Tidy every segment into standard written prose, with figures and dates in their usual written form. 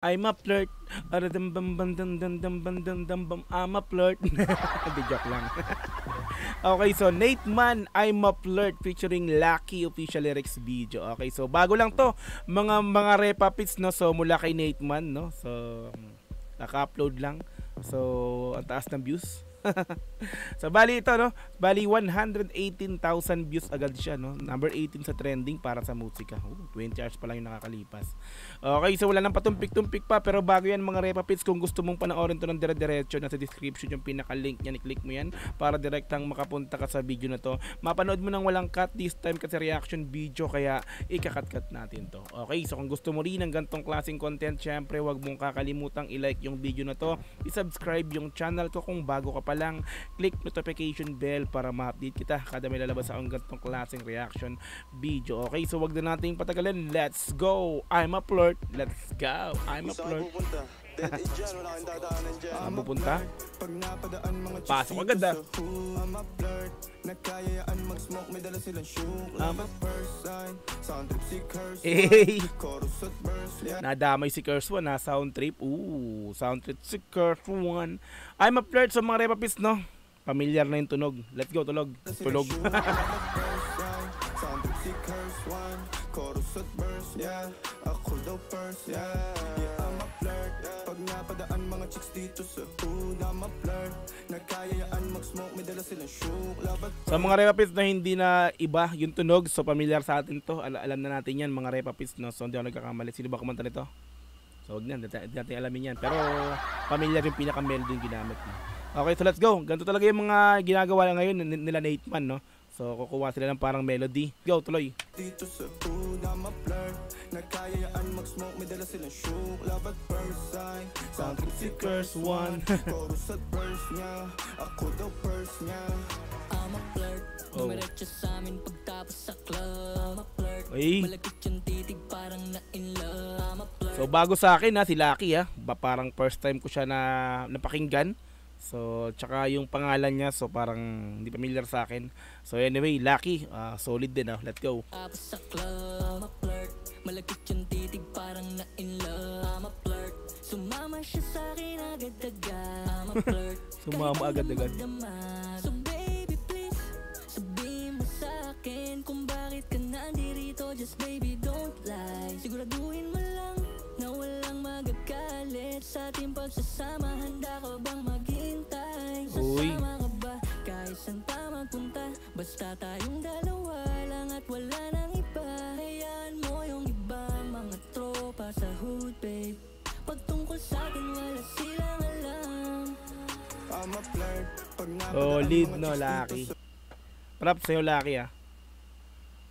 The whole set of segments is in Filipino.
I'm a flirt. I'm a flirt. Hindi, joke lang. Okay, so Nate Man, I'm a flirt featuring Lucky official lyrics video. Okay, so bago lang to, mga repapits, no. So mula kay Nate Man, no. So naka-upload lang. So ang taas ng views. So bali ito, no, bali 118,000 views agad siya, no, number 18 sa trending para sa musika. 20 hours pa lang yung nakakalipas. Okay, so wala nang patumpik-tumpik pa, pero bago yan mga repapits, kung gusto mong panoorin to ng dire-diretso, nasa description yung pinaka-link niyan, i-click mo yan para direktang makapunta ka sa video na to. Mapanood mo nang walang cut this time kasi reaction video, kaya ikakat-cut natin to. Okay, so kung gusto mo rin ng gantong klaseng content, syempre wag mong kakalimutang i-like yung video na to, i-subscribe yung channel ko kung bago ka pa lang, click notification bell para ma-update kita kada may lalabas akong ganitong klaseng reaction video. Okay, so wag na nating patagalin, let's go. I'm a flirt, let's go. I'm a flirt. Saan pupunta? Pasok agad ah. Hey, nadamay si Curse One na sound trip. Sound trip si Curse One. I'm a flirt sa mga repapits, no? Familiar na yung tunog. Let's go, tulog. Tulog. Chorus at verse, yeah. Ako daw first, yeah. I'm a flirt. Pag napadaan mga chicks dito sa hood, I'm a flirt. Nagkayayaan mag-smoke, may dala silang shook. Sa mga repapits na hindi na iba yung tunog, so familiar sa atin to. Alam na natin yan mga repapits, no? So hindi ako nagkakamali. Sino ba kumanta nito? So wag na, hindi natin alamin yan. Pero familiar yung pinaka-melody yung ginamit, no? Okay, so let's go. Ganito talaga yung mga ginagawa ngayon nila Nate Man, no? So kukuha sila ng parang melody. Go, tuloy. Dito sa hood, I'm a flirt. Nagkayayaan mag-smoke, may dala silang shook. Love at first sight. Sound trip si Curse One. Chorus at verse niya. Ako daw first niya. I'm a flirt. Dumiretso sa amin pagtapos sa club. I'm a flirt. Malagkit yung titig parang na in love. I'm a flirt. So bago sa akin ha, si Lucky ha. Parang first time ko siya na napakinggan. So, tsaka yung pangalan niya, so parang hindi familiar sa akin. So anyway, Lucky, solid din, let's go. Sa club, flirt. Malagkit yung titig parang na in love. I'm a flirt. Sumama siya sa akin agad-agad. I'm a flirt. Sumama agad-agad. So baby please, sabihin mo sa akin kung bakit ka nandirito. Just baby don't lie. Siguraduhin mo lang na walang magagalit sa ating pagsasama. Handa ka bang maghintay? Sasama ka ba kahit saan pa magpunta? Basta tayong dalawa lang at wala nang iba. Hayaan mo yung iba mga tropa sa hood, babe. Pagtungkol sa akin wala silang alam. I'm a flirt. Solid, no, Lucky. Props sa'yo, Lucky, ah.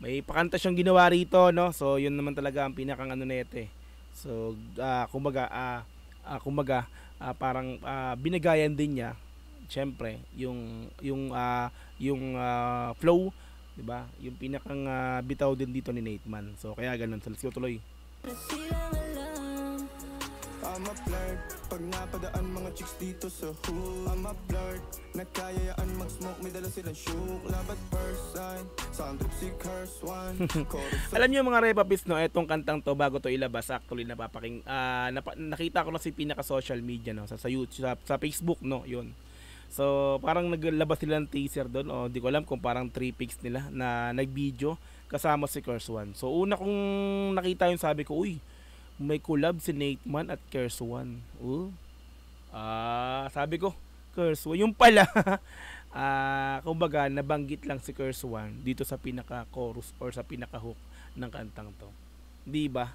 May pakanta siyang ginawa rito, no? So yun naman talaga ang pinakang ano nito eh. So kumbaga parang binagayan din niya syempre yung flow, 'di ba? Yung pinakang bitaw din dito ni Nate Man. So kaya ganun. So let's go, tuloy. I'm a flirt. Pag napadaan mga chicks dito sa hood, I'm a flirt. Nagkayayaan mag-smoke, may dala silang shook. Love at first sight. Sound trip si Curse One. Alam niyo mga repapits, no, etong kantang to bago to ilabas, actually nakita ko na si pinaka social media, no, sa YouTube, sa Facebook, no, yun. So parang naglabas sila ng teaser doon, o di ko alam kung parang 3 pics nila na nag-video kasama si Curse One. So una kong nakita yun, sabi ko, uy, may collab si Nate Man at Curse One. Sabi ko, Curse One yung pala. Kumbaga nabanggit lang si Curse One dito sa pinaka chorus or sa pinaka hook ng kantang to, di ba?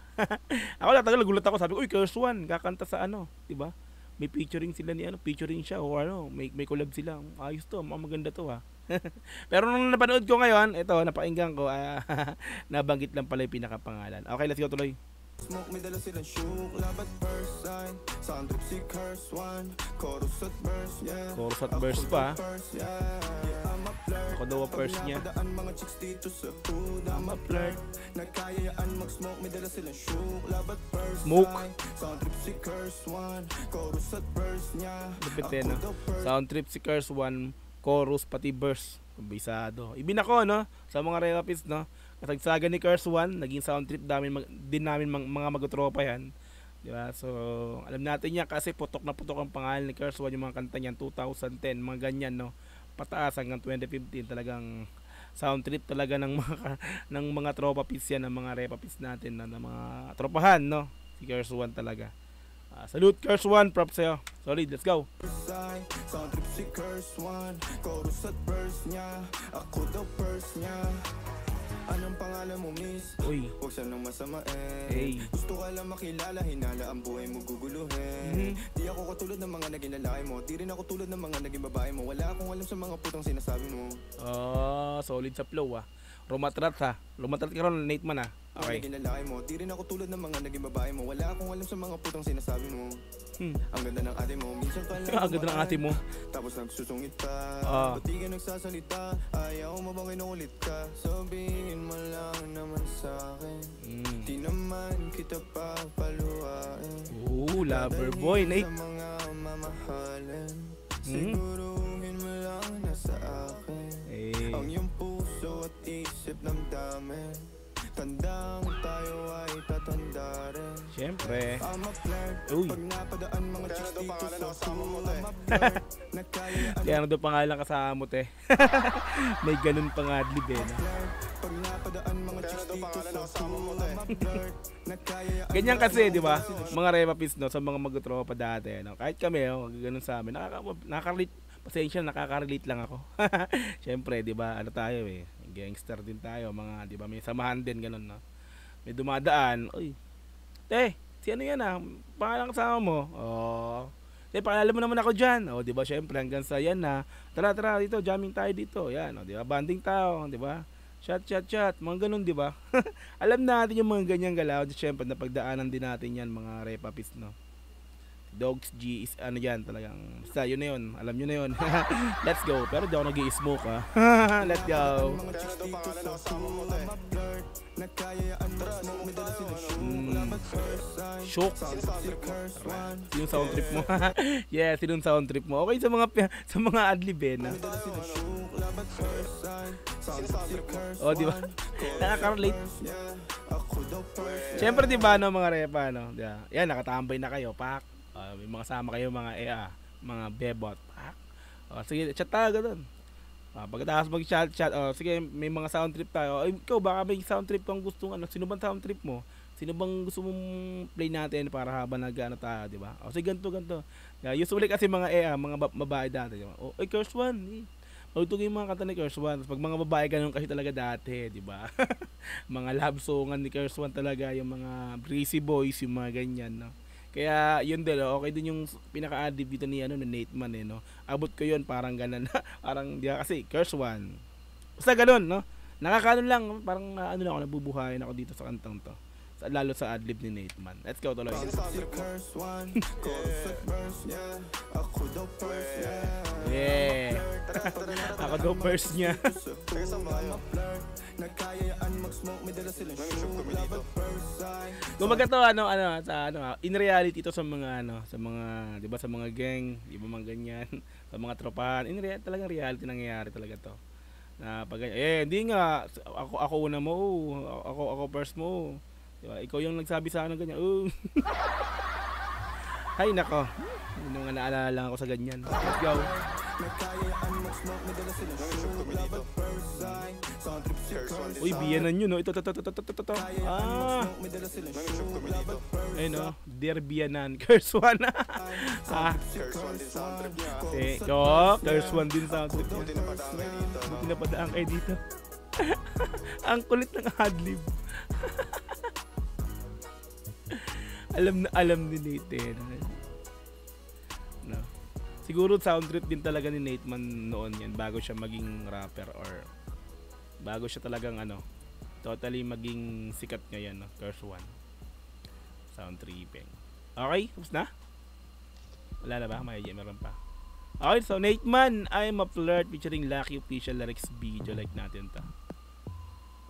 Ako nagulat ako, sabi ko, uy, Curse One kakanta sa ano, di ba? May featuring sila ni featuring siya o may collab sila. Ayos to, maganda to ha. Pero nung napanood ko ngayon, ito napakinggan ko, nabanggit lang pala yung pinakapangalan. Okay, let's go, tuloy. Smoke, may dala silang shook. Love at first sight. Sound trip si Curse One. Chorus at verse, yeah. Chorus at verse pa. Ako daw ang first niya. Mga chicks dito sa hood, I'm a flirt. Nagkayayaan mag-smoke, may dala silang shook. Love at first sight. Sound trip si Curse One. Chorus at verse niya. Sound trip si Curse One. Chorus pati verse. Kumbisado. Ibinako, no, sa mga repapits, no. Kasagsagan ni Curse One, naging sound trip din namin mga mag-tropa yan. Di ba? So, alam natin yan kasi putok na putok ang pangalan ni Curse One, yung mga kanta niyan 2010, mga ganyan, no. Pataas hanggang 2015 talagang sound trip talaga ng mga ng mga tropa pis yan, ng mga repa pis natin, ng mga tropahan, no. Si Curse One talaga. Salute Curse One, props sa'yo. Solid, let's go. Sound trip si Curse One, chorus at verse niya, ako daw first niya. Anong pangalan mo, miss? Uy. Huwag sanang masamain. Hey. Gusto ka lang makilala, hinala ang buhay mo guguluhin. Di ako katulad ng mga naging lalaki mo, di rin ako tulad ng mga naging babae mo. Wala akong alam sa mga putang sinasabi mo. Solid sa flow Rumatrat ha. Lumatrat ka ron, Nate Man Okay. Naging lalaki mo, di rin ako tulad ng mga naging babae mo. Wala akong alam sa mga putang sinasabi mo. Ang ganda ng ate mo, minsan pa lang ang ganda ng ate mo. Tapos nagsusungit pa, ba't di ka nagsasalita? Ayaw mo bang kinukulit ka? Sabihin mo lang naman sa'kin, di naman kita papaluhain. Lover boy, Nate. Sa mga mamahalin, siguruhin mo lang na sa akin. Ang iyong puso at isip damdamin, tandang tayo ay tatanda rin. Siyempre. Uy. Pag napadaan mga chicks dito sa sumo, Kaya ano daw pangalan kasama mo, te? May ganun pang adlib no? Pag napadaan mga chicks dito sa sumo, ganyan kasi, di ba? Mga repapis, no? Sa mga mag-tropa dati, no? Kahit kami, ganun sa amin. Nakaka-relate. Pasensya, nakaka-relate lang ako. Siyempre, di ba? Ano tayo gangster din tayo, mga, di ba? May samahan din, ganun, no? May dumadaan, uy, te, si ano yan pangalan kasama mo? Te, pakilala mo naman ako dyan. Di ba? Siyempre, hanggang sa yan tara, dito, jamming tayo dito. Yan, di ba? Banding tayo, di ba? Chat, mga ganun, di ba? Alam natin yung mga ganyang galaw. Siyempre, napagdaanan din natin yan, mga repapis, no? Dogs G is ano yan talagang basta yun na yun, alam nyo na yun. Let's go, pero di ako nag-i-smoke Let's go. Shock. Yung sound trip mo. Yes, yung sound trip mo. Okay sa mga adlib na. Di ba? Nakaka-relate. Siyempre di ba mga repa yan, nakatambay na kayo, pak. May mga sama kayo mga mga bebot. Sige, chat tayo doon. Pagkatapos mag-chat, sige, may mga sound trip tayo. Ikaw baka may sound trip kang gustong sino bang sound trip mo? Sino bang gusto mong play natin para habang nag-ano tayo, di ba? Sige, ganito. Usually kasi mga mga babae dati, di ba? Curse One. Magtugin yung mga kanta ni Curse One. Pag mga babae ganun kasi talaga dati, di ba? Mga love songan ni Curse One talaga, yung mga breezy boys, yung mga ganyan, no? Kaya yun din, okay din yung pinaka-addict dito ni Nate Man no. Abot ko yun parang ganun. Parang di kasi Curse One. Basta ganun, no. Nakakaano lang, parang ano lang ako, nabubuhayin ako dito sa kantang to. Lalo sa adlib ni Nate Man. Let's go tuloy. Yeah. Ako daw first niya. Kumaga to in reality ito sa mga sa mga 'di ba, sa mga gang, iba mga ganyan, sa mga tropahan. Talagang reality nangyayari talaga to. Na pag hindi nga ako una mo, ako first mo. 'Di ba? Ikaw yung nagsabi sa akin ng ganyan. Hay nako. Yung mga naalala lang ako sa ganyan. Let's go. Uy, biyanan yun, no? Ito. Dear biyanan. Curse One. Curse One din sound trip. Buti na padaan kayo dito. Ang kulit ng adlib. Alam ni Nate no. Siguro sound trip din talaga ni Nate Man noon yan bago siya maging rapper or bago siya talagang totally maging sikat ngayon, no? Curse One. Sound tripping. Okay, tapos na? Wala na ba? Meron pa. Okay, so Nate Man, I'm a Flirt featuring Lucky Official lyrics video like natin to.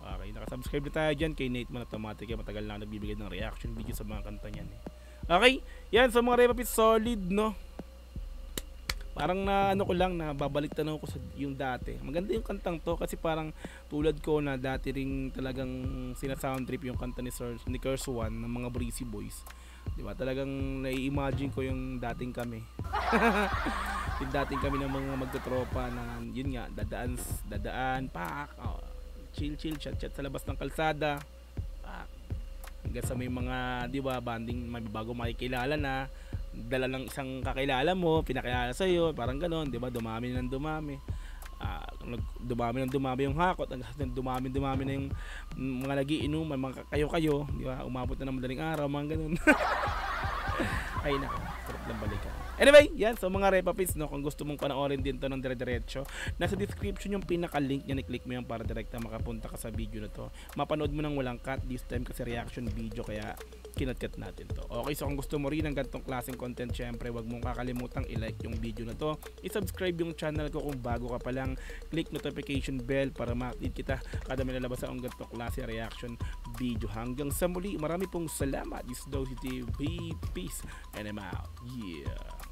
Okay, nakasubscribe na tayo dyan kay Nate Man Automatic. Matagal na nagbibigay ng reaction video sa mga kanta niyan Okay, yan sa mga repapit solid, no? Parang ko lang na babalik tanaw ko sa yung dati. Maganda yung kantang to kasi parang tulad ko na dati ring talagang sina-sound trip yung kanta ni Curse One ng mga Breezy Boys. Di ba? Talagang nai-imagine ko yung dating kami. Yung dating kami ng mga magtotropa na yun nga, dadaan, pak, chill, chat sa labas ng kalsada. Pak. Hanggang sa may mga, di ba, banding, may bago makikilala na, dala ng isang kakilala mo, pinakilala sa iyo, parang ganoon, di ba? Dumami ng dumami yung hakot, dumami na yung mga nagiinom, mga kayo, di ba? Umabot na ng madaling araw, mga ganoon. Ay nako, sarap lang balikan. Anyway, yan, so mga repapits, no, kung gusto mong panoorin din to ng dire-diretso, nasa description yung pinaka-link niya, i-click mo yan para direkta makapunta ka sa video na to. Mapanood mo nang walang cut, this time kasi reaction video, kaya kinat-cut natin to. Okay, so kung gusto mo rin ng ganitong klaseng content, syempre wag mong kakalimutang i-like yung video na to, i-subscribe yung channel ko kung bago ka pa lang, click notification bell para ma-update kita kada may lalabas ang ganitong klase reaction video. Hanggang sa muli, marami pong salamat. This is Dozy TV, peace, and I'm out. Yeah.